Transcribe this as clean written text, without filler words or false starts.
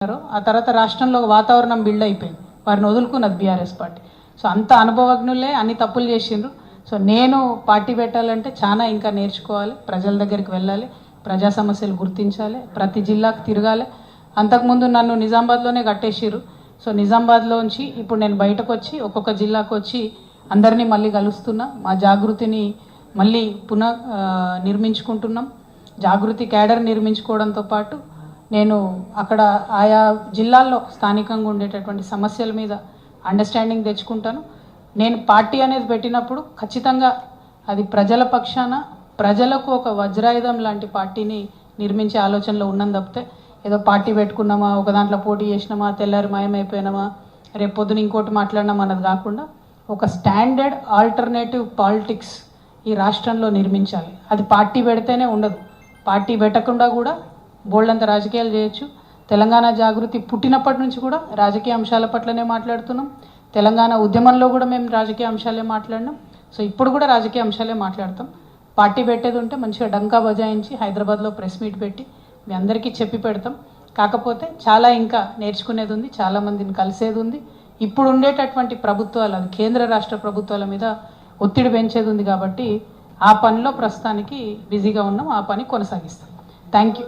ఆ తర్వాత రాష్ట్రంలో వాతావరణం బిల్డ్ అయిపోయింది, వారిని వదులుకున్నది బీఆర్ఎస్ పార్టీ. సో అంత అనుభవజ్ఞులే అన్ని తప్పులు చేసిండ్రు. సో నేను పార్టీ పెట్టాలంటే చాలా ఇంకా నేర్చుకోవాలి, ప్రజల దగ్గరికి వెళ్ళాలి, ప్రజా సమస్యలు గుర్తించాలి, ప్రతి జిల్లాకు తిరగాలి. అంతకుముందు నన్ను నిజామాబాద్లోనే కట్టేసిర్రు. సో నిజామాబాద్లోంచి ఇప్పుడు నేను బయటకు వచ్చి ఒక్కొక్క జిల్లాకు వచ్చి అందరినీ మళ్ళీ కలుస్తున్నా. మా జాగృతిని మళ్ళీ నిర్మించుకుంటున్నాం. జాగృతి క్యాడర్ నిర్మించుకోవడంతో పాటు నేను అక్కడ ఆయా జిల్లాల్లో స్థానికంగా ఉండేటటువంటి సమస్యల మీద అండర్స్టాండింగ్ తెచ్చుకుంటాను. నేను పార్టీ అనేది పెట్టినప్పుడు ఖచ్చితంగా అది ప్రజల పక్షాన, ప్రజలకు ఒక వజ్రాయుధం లాంటి పార్టీని నిర్మించే ఆలోచనలో ఉన్నాను తప్పితే ఏదో పార్టీ పెట్టుకున్నామా, ఒక దాంట్లో పోటీ చేసినామా, తెల్లారి మాయమైపోయినామా, రేపు పొద్దున ఇంకోటి మాట్లాడినామా అన్నది కాకుండా ఒక స్టాండర్డ్ ఆల్టర్నేటివ్ పాలిటిక్స్ ఈ రాష్ట్రంలో నిర్మించాలి. అది పార్టీ పెడితేనే ఉండదు, పార్టీ పెట్టకుండా కూడా బోల్డంత రాజకీయాలు చేయొచ్చు. తెలంగాణ జాగృతి పుట్టినప్పటి నుంచి కూడా రాజకీయ అంశాల పట్లనే మాట్లాడుతున్నాం. తెలంగాణ ఉద్యమంలో కూడా మేము రాజకీయ అంశాలే మాట్లాడినాం. సో ఇప్పుడు కూడా రాజకీయ అంశాలే మాట్లాడతాం. పార్టీ పెట్టేది ఉంటే మంచిగా డంకా బజాయించి హైదరాబాద్లో ప్రెస్ మీట్ పెట్టి మీ అందరికీ చెప్పి పెడతాం. కాకపోతే చాలా ఇంకా నేర్చుకునేది ఉంది, చాలామందిని కలిసేది ఉంది. ఇప్పుడు ఉండేటటువంటి ప్రభుత్వాలు, అది కేంద్ర రాష్ట్ర ప్రభుత్వాల మీద ఒత్తిడి పెంచేది ఉంది. కాబట్టి ఆ పనిలో ప్రస్తుతానికి బిజీగా ఉన్నాం, ఆ పని కొనసాగిస్తాం. Thank you.